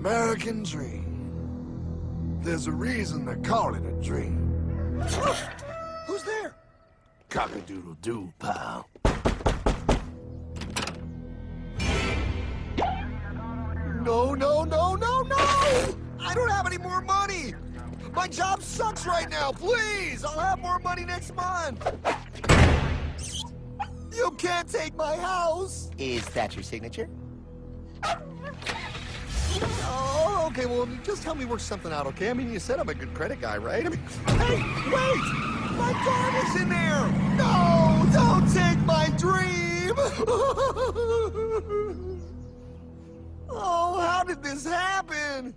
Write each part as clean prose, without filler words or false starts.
American dream. There's a reason they call it a dream. Who's there? Cock-a-doodle-doo, pal. No, no, no, no, no! I don't have any more money! My job sucks right now, please! I'll have more money next month! You can't take my house! Is that your signature? Oh, okay, well, just help me work something out, okay? I mean, you said I'm a good credit guy, right? I mean, hey, wait! My garbage in there! No! Don't take my dream! Oh, how did this happen?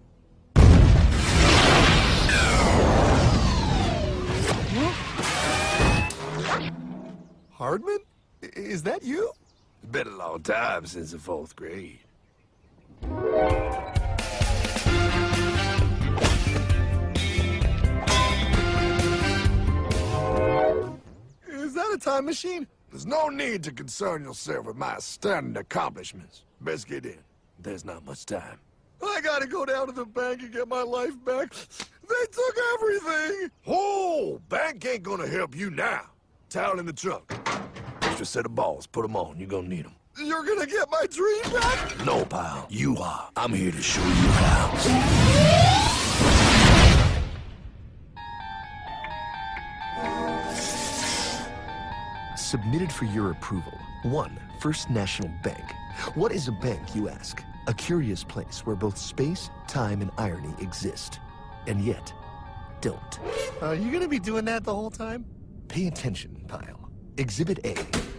Hardman? Is that you? It's been a long time since the 4th grade. Is that a time machine? There's no need to concern yourself with my astounding accomplishments. Best get in. There's not much time. I gotta go down to the bank and get my life back. They took everything! Oh, bank ain't gonna help you now. Towel in the trunk. Extra set of balls. Put them on. You're gonna need them. You're gonna get my dream back? No, pal. You are. I'm here to show you how. Submitted for your approval. 1. First National Bank. What is a bank, you ask? A curious place where both space, time, and irony exist. And yet, don't. Are you gonna be doing that the whole time? Pay attention, pile. Exhibit A.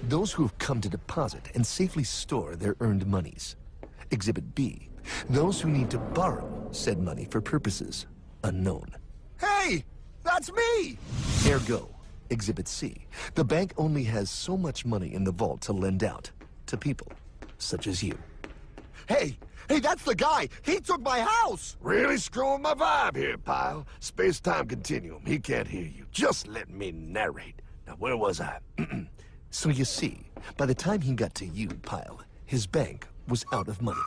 Those who have come to deposit and safely store their earned monies. Exhibit B. Those who need to borrow said money for purposes unknown. Hey! That's me! Ergo, Exhibit C. The bank only has so much money in the vault to lend out to people such as you. Hey! Hey, that's the guy! He took my house! Really screwing my vibe here, pal. Space-time continuum. He can't hear you. Just let me narrate. Now, where was I? So you see, by the time he got to you, pile, his bank was out of money.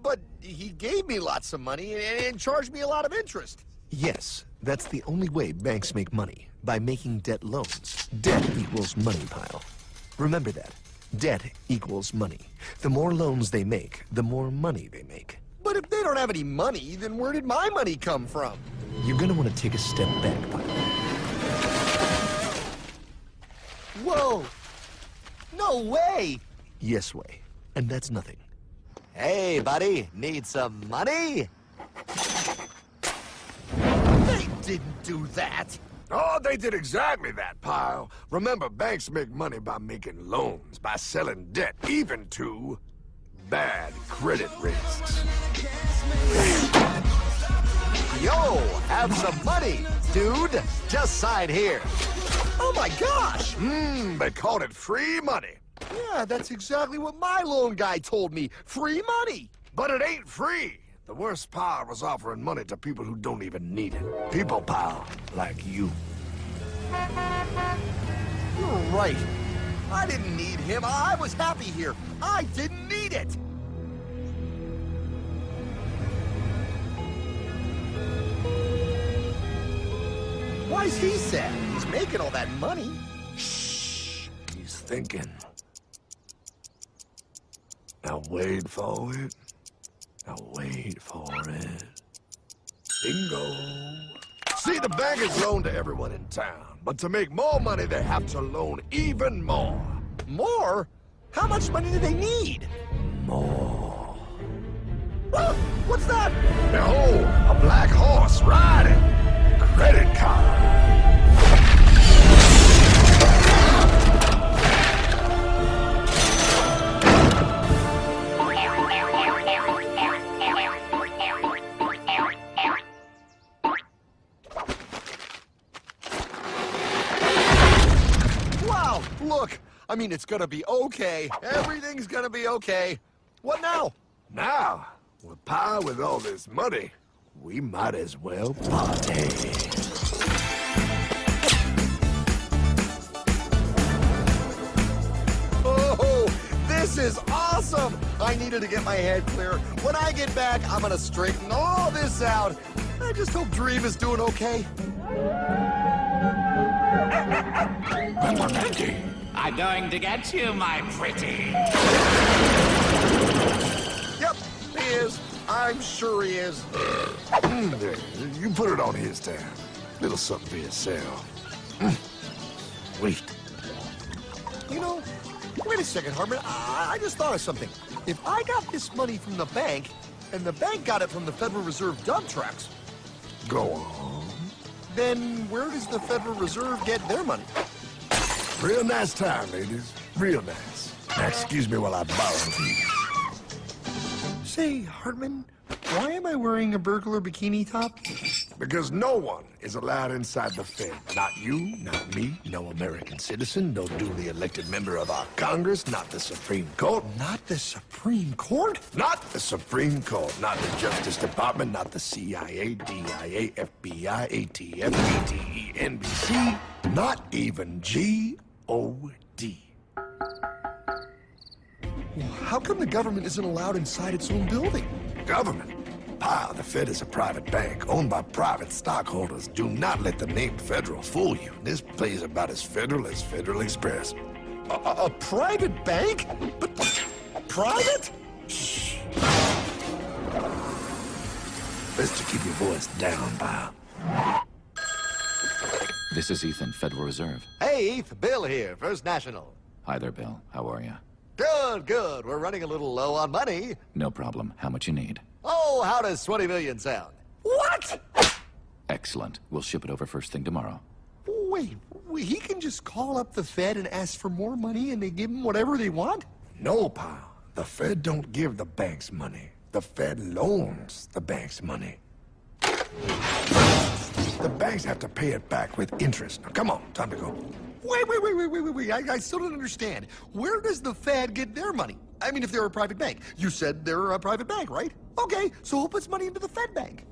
But he gave me lots of money and charged me a lot of interest. Yes, that's the only way banks make money, by making debt loans. Debt equals money, pile. Remember that. Debt equals money. The more loans they make, the more money they make. But if they don't have any money, then where did my money come from? You're gonna want to take a step back, pile. Whoa! No way! Yes way. And that's nothing. Hey, buddy, need some money? They didn't do that! Oh, they did exactly that, pal. Remember, banks make money by making loans, by selling debt, even to bad credit risks. Yo, have some money, dude. Just sign here. Oh my gosh! They called it free money. Yeah, that's exactly what my loan guy told me. Free money! But it ain't free. The worst part was offering money to people who don't even need it. People, pal, like you. You're right. I didn't need him. I was happy here. I didn't need it. Why's he sad? He's making all that money. Shh. He's thinking. Now wait for it. Now wait for it. Bingo. See, the bank is loaned to everyone in town, but to make more money, they have to loan even more. More? How much money do they need? More. Ah, what's that? Behold, a black horse riding. Credit card. Wow, look. I mean, it's gonna be okay. Everything's gonna be okay. What now? Now, with power with all this money, we might as well party. Oh, this is awesome! I needed to get my head clear. When I get back, I'm gonna straighten all this out. I just hope Dream is doing okay. I'm going to get you, my pretty. Yep, he is. I'm sure he is. There, you put it on his tab. Little something for yourself. Wait. You know, wait a second, Hartman. I just thought of something. If I got this money from the bank, and the bank got it from the Federal Reserve dump trucks, Go on. then where does the Federal Reserve get their money? Real nice time, ladies. Real nice. Now, excuse me while I borrow these. Say, Hartman, why am I wearing a burglar bikini top? Because no one is allowed inside the Fed. Not you, not me, no American citizen, no duly elected member of our Congress, not the Supreme Court. Not the Supreme Court? Not the Supreme Court, not the Justice Department, not the CIA, DIA, FBI, ATF, ATE, NBC, not even G.O.D. How come the government isn't allowed inside its own building? Government? Pile, the Fed is a private bank owned by private stockholders. Do not let the name Federal fool you. This place is about as Federal as Federal Express. A private bank? But private? Shh. Best to keep your voice down, pal. This is Ethan, Federal Reserve. Hey, Eth, Bill here, First National. Hi there, Bill. How are you? Good, good. We're running a little low on money. No problem. How much you need? Oh, how does 20 million sound? What? Excellent. We'll ship it over first thing tomorrow. Wait, he can just call up the Fed and ask for more money and they give him whatever they want? No, pal. The Fed don't give the banks money. The Fed loans the banks money. The banks have to pay it back with interest. Now, come on, time to go. Wait. I still don't understand. Where does the Fed get their money? I mean, if they're a private bank. You said they're a private bank, right? Okay, so who puts money into the Fed bank?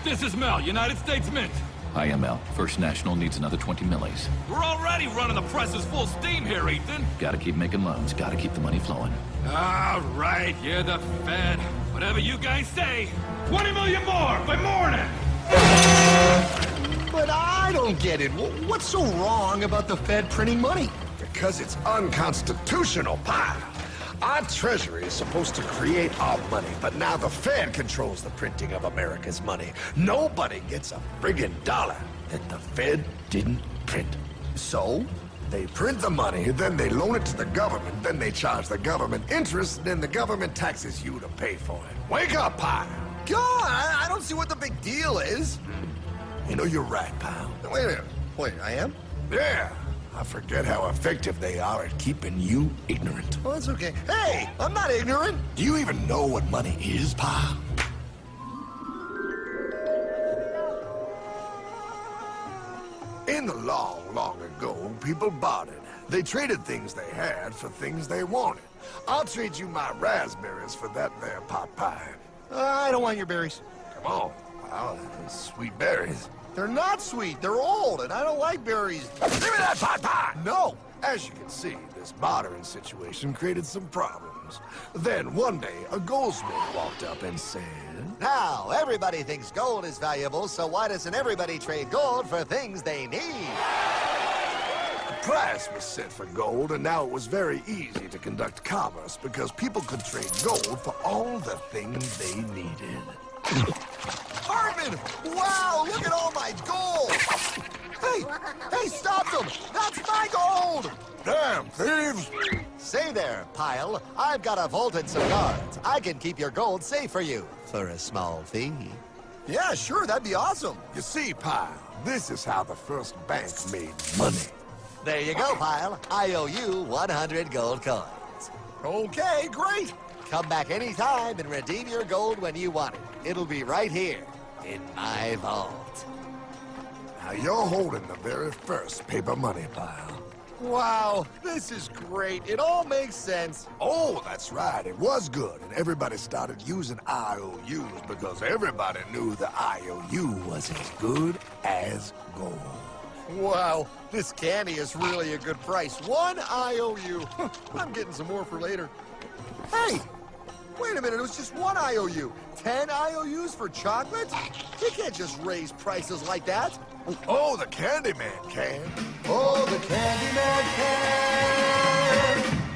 This is Mel, United States Mint. Hi, ML. First National needs another 20 millis. We're already running the presses full steam here, Ethan. Gotta keep making loans. Gotta keep the money flowing. All right, you're the Fed. Whatever you guys say. 20 million more by morning. But I don't get it. What's so wrong about the Fed printing money? Because it's unconstitutional, pal. Our Treasury is supposed to create our money, but now the Fed controls the printing of America's money. Nobody gets a friggin' dollar that the Fed didn't print. So? They print the money, then they loan it to the government, then they charge the government interest, then the government taxes you to pay for it. Wake up, pal! God, I don't see what the big deal is. You know, you're right, pal. Wait a minute. Wait, I am? Yeah. I forget how effective they are at keeping you ignorant. Well, that's okay. Hey, I'm not ignorant. Do you even know what money is, pal? In the long, long ago, people bartered. They traded things they had for things they wanted. I'll trade you my raspberries for that there pot pie. I don't want your berries. Come on, pal. Those sweet berries. They're not sweet. They're old, and I don't like berries. Give me that pot pie! No. As you can see, this bartering situation created some problems. Then one day, a goldsmith walked up and said, Now, everybody thinks gold is valuable, so why doesn't everybody trade gold for things they need? The price was set for gold, and now it was very easy to conduct commerce because people could trade gold for all the things they needed. Hartman! Wow, look at all my gold! Hey, stop them! That's my gold! Damn thieves! Say there, Pile. I've got a vault and some guards. I can keep your gold safe for you for a small fee. Yeah, sure, that'd be awesome. You see, Pile, this is how the first bank made money. There you go, Pile. I owe you 100 gold coins. Okay, great. Come back anytime and redeem your gold when you want it. It'll be right here in my vault. Now you're holding the very first paper money, Pile. Wow, this is great. It all makes sense. Oh, that's right. It was good. And everybody started using IOUs because everybody knew the IOU was as good as gold. Wow, this candy is really a good price. 1 IOU. I'm getting some more for later. Hey, wait a minute, it was just 1 IOU. 10 IOUs for chocolate? You can't just raise prices like that. Oh, the Candyman can. Oh, the Candyman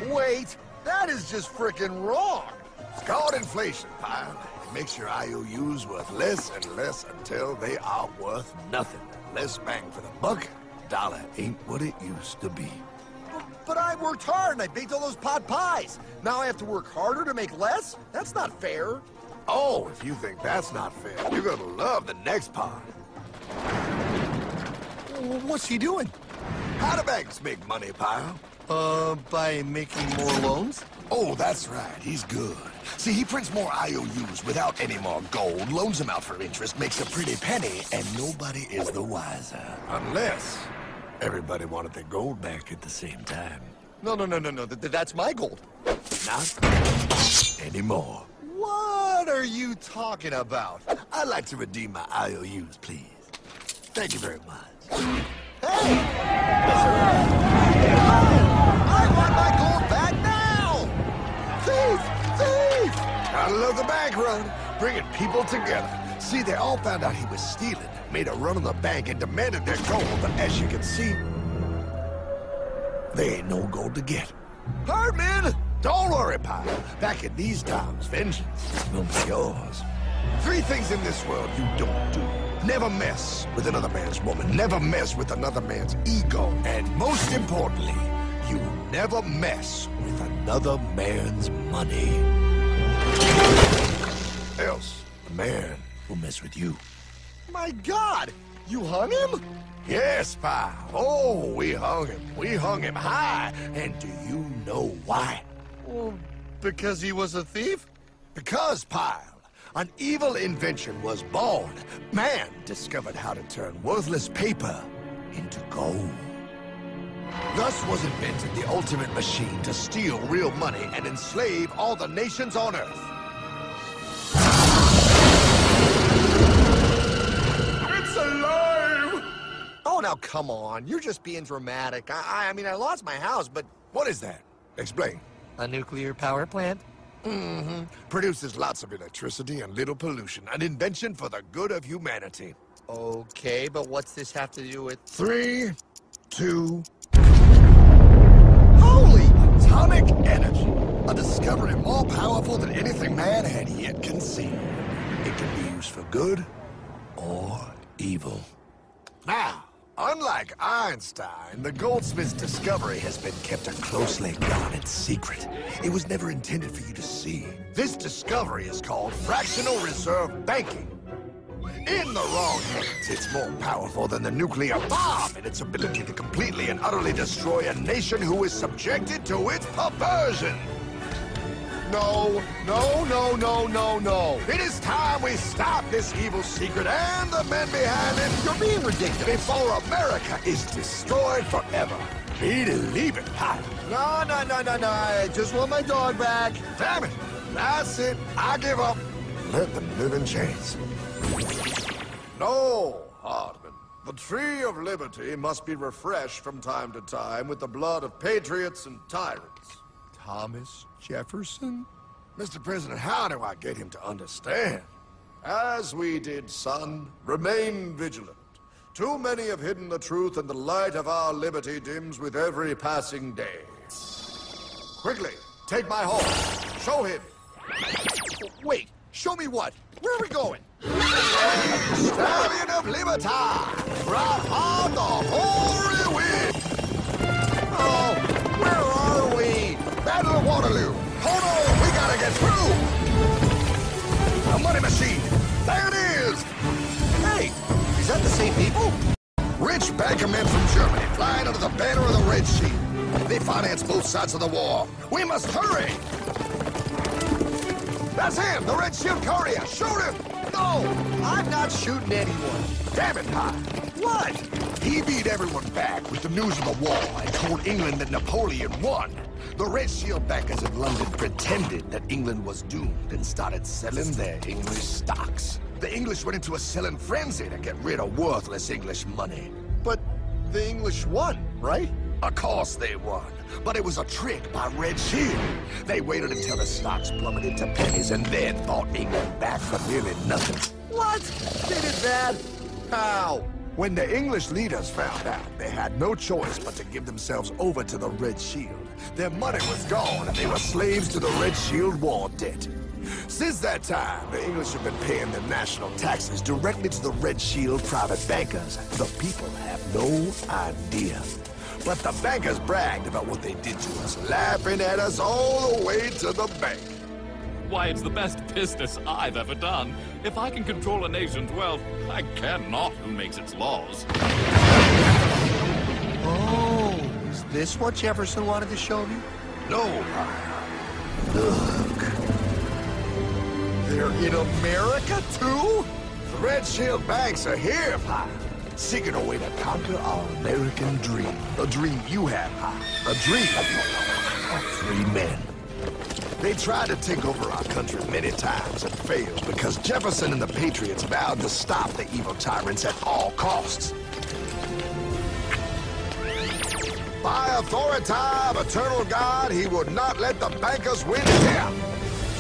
can. Wait, that is just frickin' wrong. It's called inflation, pal. It makes your IOUs worth less and less until they are worth nothing. Less bang for the buck. Dollar ain't what it used to be. But I worked hard and I baked all those pot pies. Now I have to work harder to make less? That's not fair. Oh, if you think that's not fair, you're gonna love the next part. What's he doing? How do banks make money, pal? By making more loans? Oh, that's right. He's good. See, he prints more IOUs without any more gold, loans them out for interest, makes a pretty penny, and nobody is the wiser. Unless everybody wanted their gold back at the same time. No. That's my gold. Not anymore. What are you talking about? I'd like to redeem my IOUs, please. Thank you very much. Hey! I want my gold back now! Thief! Thief! I love the bank run, bringing people together. See, they all found out he was stealing, made a run on the bank, and demanded their gold. But as you can see, there ain't no gold to get. Hardman! Don't worry, pal. Back in these times, vengeance will be yours. 3 things in this world you don't do. Never mess with another man's woman. Never mess with another man's ego. And most importantly, you never mess with another man's money. Else, the man will mess with you. My God! You hung him? Yes, pal. Oh, we hung him. We hung him high. And do you know why? Well, because he was a thief? Because, pal, an evil invention was born. Man discovered how to turn worthless paper into gold. Thus was invented the ultimate machine to steal real money and enslave all the nations on Earth. It's alive! Oh, now come on. You're just being dramatic. I mean, I lost my house, but... What is that? Explain. A nuclear power plant? Mm-hmm. Produces lots of electricity and little pollution. An invention for the good of humanity. Okay, but what's this have to do with... 3, 2... Holy! Atomic energy. A discovery more powerful than anything man had yet conceived. It can be used for good or evil. Now, unlike Einstein, the goldsmith's discovery has been kept a closely guarded secret. It was never intended for you to see. This discovery is called fractional reserve banking. In the wrong hands, it's more powerful than the nuclear bomb in its ability to completely and utterly destroy a nation who is subjected to its perversion. No. It is time we stop this evil secret and the men behind it. You're being ridiculous. Before America is destroyed forever. Believe it, Pop. No. I just want my dog back. Damn it. That's it. I give up. Let them live in chains. No, Hardman. The tree of liberty must be refreshed from time to time with the blood of patriots and tyrants. Thomas Jefferson? Mr. President, how do I get him to understand? As we did, son, remain vigilant. Too many have hidden the truth, and the light of our liberty dims with every passing day. Quickly, take my horse. Show him. Wait, show me what? Where are we going? Stallion of Liberty! Right on the hoary wind! Oh, where are we? Battle of Waterloo! Hold on, we gotta get through! A money machine! There it is! Hey, is that the same people? Rich bankermen from Germany flying under the banner of the Red Sea. They finance both sides of the war. We must hurry! That's him, the Red Shield courier! Shoot him! No, I'm not shooting anyone. Damn it, Pop! What? He beat everyone back with the news of the war and told England that Napoleon won. The Red Shield backers in London pretended that England was doomed and started selling their English stocks. The English went into a selling frenzy to get rid of worthless English money. But The English won, right? Of course they won. But it was a trick by Red Shield. They waited until the stocks plummeted to pennies and then bought England back for nearly nothing. What? They did that? How? When the English leaders found out, they had no choice but to give themselves over to the Red Shield. Their money was gone and they were slaves to the Red Shield war debt. Since that time, the English have been paying their national taxes directly to the Red Shield private bankers. The people have no idea. But the bankers bragged about what they did to us, laughing at us all the way to the bank. Why, it's the best business I've ever done. If I can control a nation's wealth, I care not who makes its laws. Oh, is this what Jefferson wanted to show me? No, look. They're in America, too? The Red Shield banks are here, Pop. Seeking a way to conquer our American dream. A dream you have, Pop. A dream of free men. They tried to take over our country many times and failed because Jefferson and the Patriots vowed to stop the evil tyrants at all costs. By authority of eternal God, he would not let the bankers win here.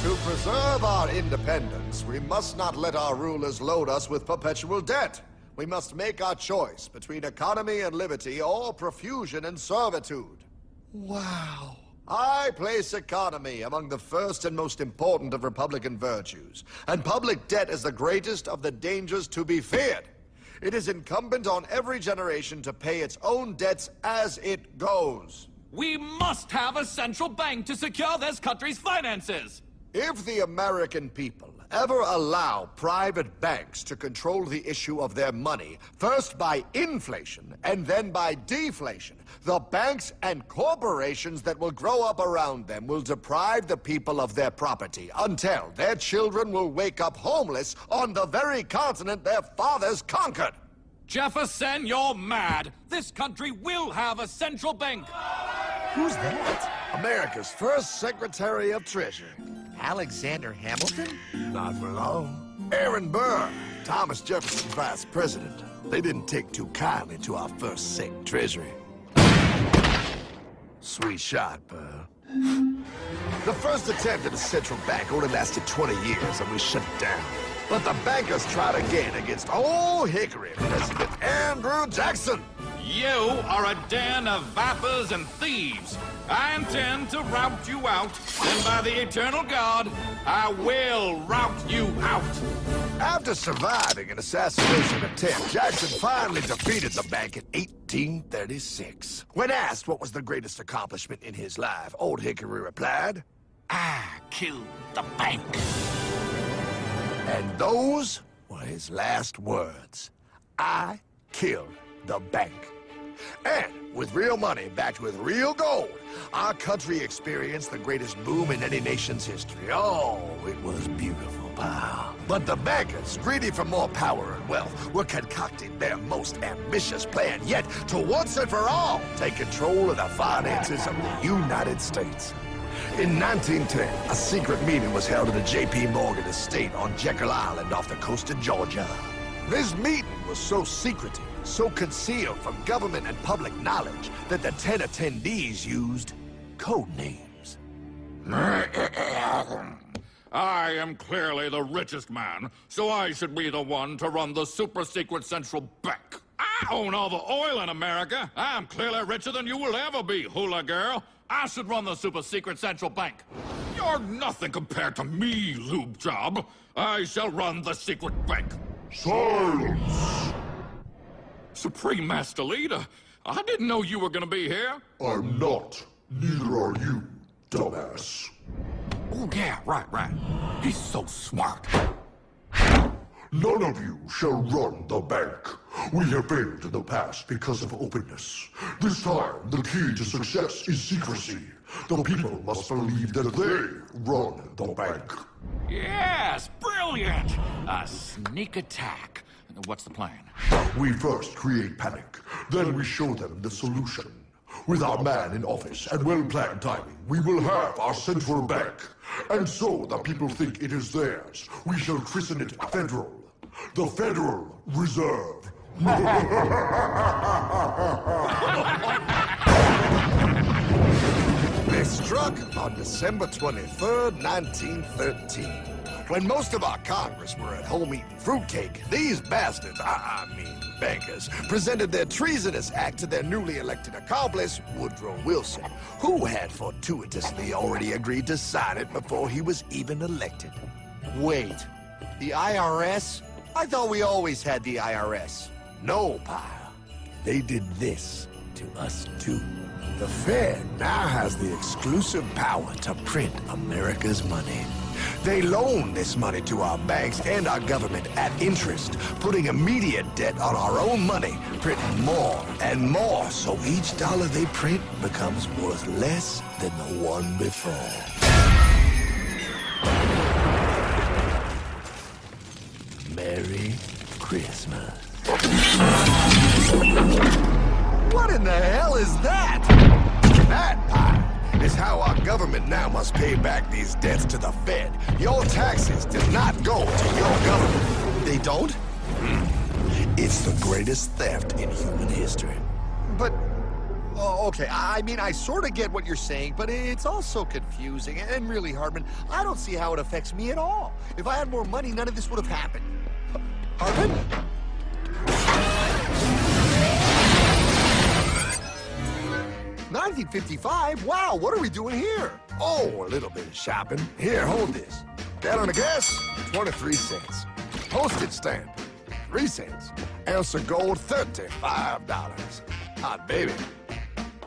To preserve our independence, we must not let our rulers load us with perpetual debt. We must make our choice between economy and liberty or profusion and servitude. Wow. I place economy among the first and most important of Republican virtues, and public debt is the greatest of the dangers to be feared. It is incumbent on every generation to pay its own debts as it goes. We must have a central bank to secure this country's finances. If the American people ever allow private banks to control the issue of their money, first by inflation and then by deflation, the banks and corporations that will grow up around them will deprive the people of their property until their children will wake up homeless on the very continent their fathers conquered. Jefferson, you're mad. This country will have a central bank. Who's that? America's first Secretary of Treasury. Alexander Hamilton? Not for long. Aaron Burr, Thomas Jefferson's vice president. They didn't take too kindly to our first Sec Treasury. Sweet shot, Burr. The first attempt at a central bank only lasted 20 years and we shut it down. But the bankers tried again against Old Hickory, President Andrew Jackson. You are a den of vipers and thieves. I intend to rout you out, and by the eternal God, I will rout you out. After surviving an assassination attempt, Jackson finally defeated the bank in 1836. When asked what was the greatest accomplishment in his life, Old Hickory replied, I killed the bank. and those were his last words. I killed the bank. And with real money backed with real gold, our country experienced the greatest boom in any nation's history. Oh, it was beautiful, pal. But the bankers, greedy for more power and wealth, were concocting their most ambitious plan yet to once and for all take control of the finances of the United States. In 1910, a secret meeting was held at the J.P. Morgan estate on Jekyll Island off the coast of Georgia. This meeting was so secretive, so concealed from government and public knowledge that the 10 attendees used code names. I am clearly the richest man, so I should be the one to run the super-secret central bank. I own all the oil in America. I'm clearly richer than you will ever be, hula girl. I should run the super-secret central bank. You're nothing compared to me, lube job. I shall run the secret bank. Silence! Supreme Master Leader, I didn't know you were gonna be here. I'm not. Neither are you, dumbass. Oh, yeah, right. He's so smart. None of you shall run the bank. We have failed in the past because of openness. This time, the key to success is secrecy. The people must believe that they run the bank. Yes, brilliant! A sneak attack. What's the plan? We first create panic, then we show them the solution. With our man in office and well-planned timing, we will have our central bank. And so the people think it is theirs. We shall christen it Federal. The Federal Reserve They struck on December 23rd, 1913. When most of our Congress were at home eating fruitcake, these bastards, I mean bankers, presented their treasonous act to their newly elected accomplice, Woodrow Wilson, who had fortuitously already agreed to sign it before he was even elected. Wait, the IRS? I thought we always had the IRS. No, pal. They did this to us too. The Fed now has the exclusive power to print America's money. They loan this money to our banks and our government at interest, putting immediate debt on our own money, printing more and more, so each dollar they print becomes worth less than the one before. Merry Christmas. What in the hell is that? That, pal, is how our government now must pay back these debts to the Fed. Your taxes did not go to your government. They don't? It's the greatest theft in human history. But, oh, okay, I mean, I sort of get what you're saying, but it's all so confusing. And really, Hartman, I don't see how it affects me at all. If I had more money, none of this would have happened. Hartman? 1955? Wow, what are we doing here? Oh, a little bit of shopping. Here, hold this. Gallon of gas, 23 cents. Postage stamp, 3 cents. Ounce of gold, $35. Hot baby,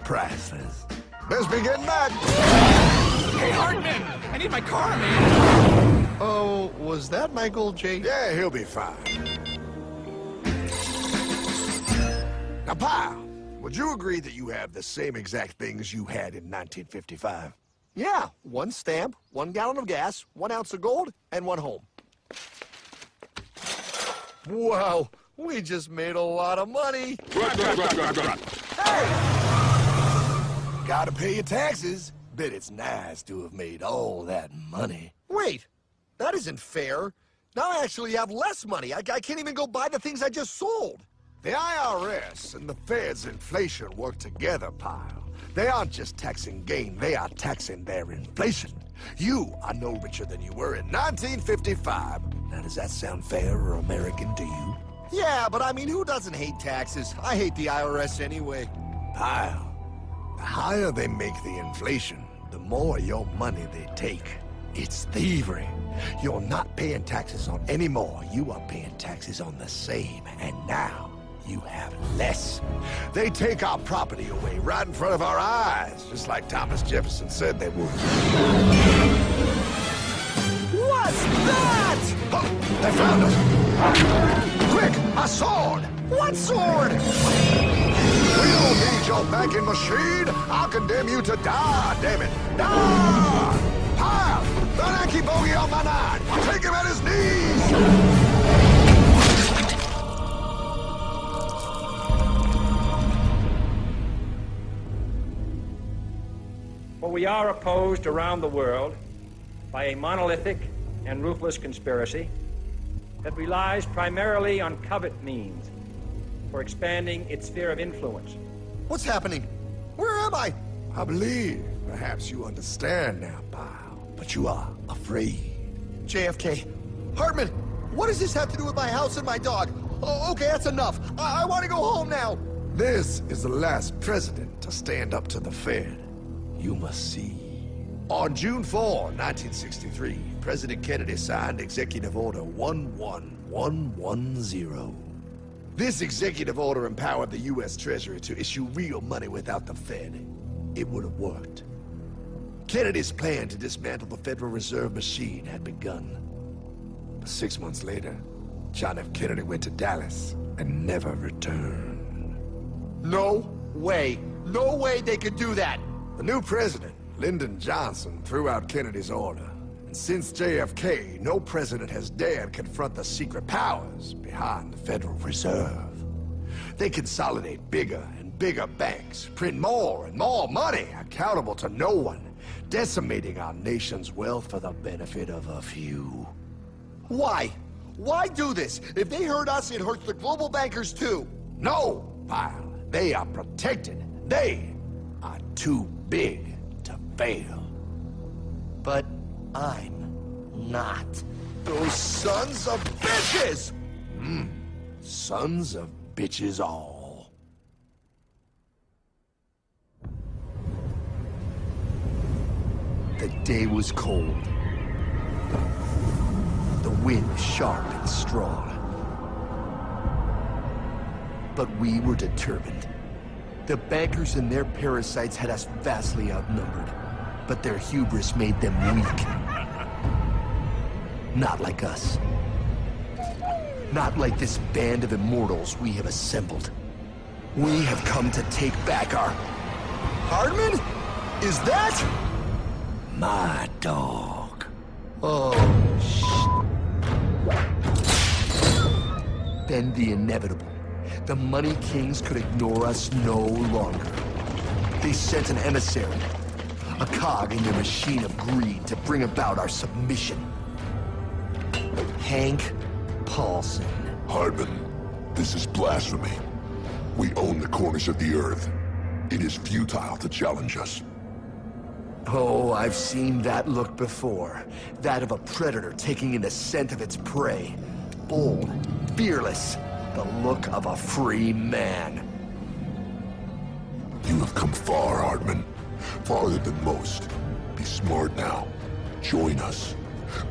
priceless. Best be getting back. Hey, Hartman! I need my car, man! Oh, was that my gold, Jay? Yeah, he'll be fine. Now, pal, would you agree that you have the same exact things you had in 1955? Yeah, 1 stamp, 1 gallon of gas, 1 ounce of gold, and 1 home. Wow, we just made a lot of money. Hey! Gotta pay your taxes. Bet it's nice to have made all that money. Wait, that isn't fair. Now I actually have less money. I can't even go buy the things I just sold. The IRS and the Fed's inflation work together, pal. They aren't just taxing gain, they are taxing their inflation. You are no richer than you were in 1955. Now, does that sound fair or American to you? Yeah, but I mean, who doesn't hate taxes? I hate the IRS anyway. Pal, the higher they make the inflation, the more your money they take. It's thievery. You're not paying taxes on any more. You are paying taxes on the same. And now, you have less. They take our property away right in front of our eyes, just like Thomas Jefferson said they would. What's that? Oh, they found us! Quick, a sword! What sword? We don't need your banking machine! I'll condemn you to die, damn it! Die! Pile! The Yankee bogey on my 9! Take him at his knees! For we are opposed around the world by a monolithic and ruthless conspiracy that relies primarily on covert means for expanding its sphere of influence. What's happening? Where am I? I believe perhaps you understand now, pal, but you are afraid. JFK. Hartman, what does this have to do with my house and my dog? Oh, okay, that's enough. I want to go home now. This is the last president to stand up to the Fed. You must see. On June 4, 1963, President Kennedy signed Executive Order 11110. This executive order empowered the U.S. Treasury to issue real money without the Fed. It would have worked. Kennedy's plan to dismantle the Federal Reserve machine had begun. But 6 months later, John F. Kennedy went to Dallas and never returned. No way. No way they could do that. The new president, Lyndon Johnson, threw out Kennedy's order. And since JFK, no president has dared confront the secret powers behind the Federal Reserve. They consolidate bigger and bigger banks, print more and more money, accountable to no one, decimating our nation's wealth for the benefit of a few. Why? Why do this? If they hurt us, it hurts the global bankers too. No, pal. They are protected. They are too big to fail. But I'm not. Those sons of bitches! Sons of bitches all. The day was cold. The wind sharp and strong. But we were determined. The bankers and their parasites had us vastly outnumbered, but their hubris made them weak. Not like us. Not like this band of immortals we have assembled. We have come to take back our... Hardman? Is that... My dog. Oh, Then the inevitable. The money kings could ignore us no longer. They sent an emissary, a cog in their machine of greed to bring about our submission. Hank Paulson. Hardman, this is blasphemy. We own the corners of the earth. It is futile to challenge us. Oh, I've seen that look before. That of a predator taking in the scent of its prey. Bold, fearless, the look of a free man. You have come far, Hardman. Farther than most. Be smart now. Join us.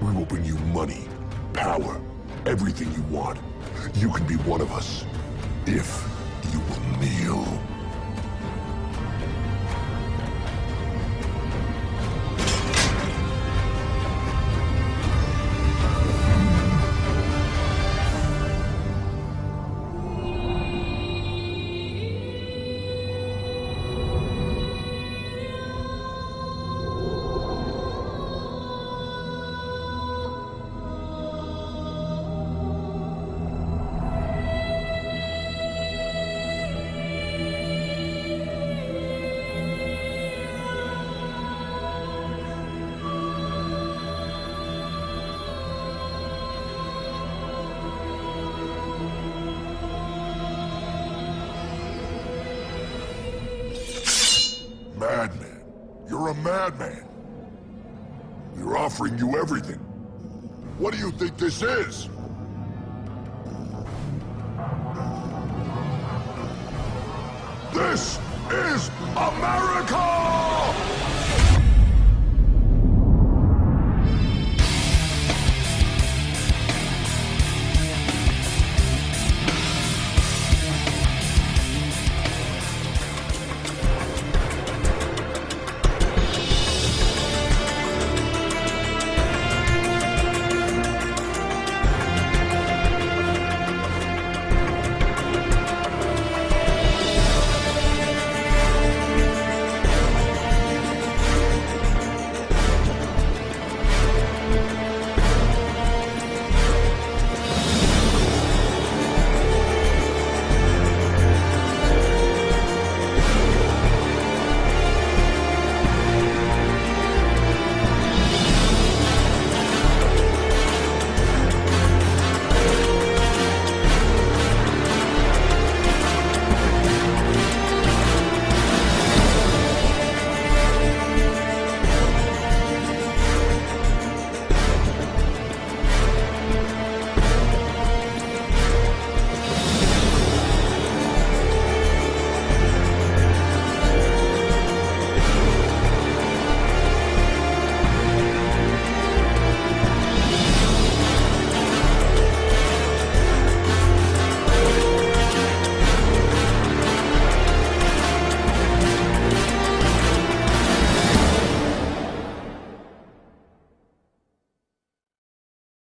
We will bring you money, power, everything you want. You can be one of us, if you will kneel. Madman. You're a madman. We're offering you everything. What do you think this is? This is America!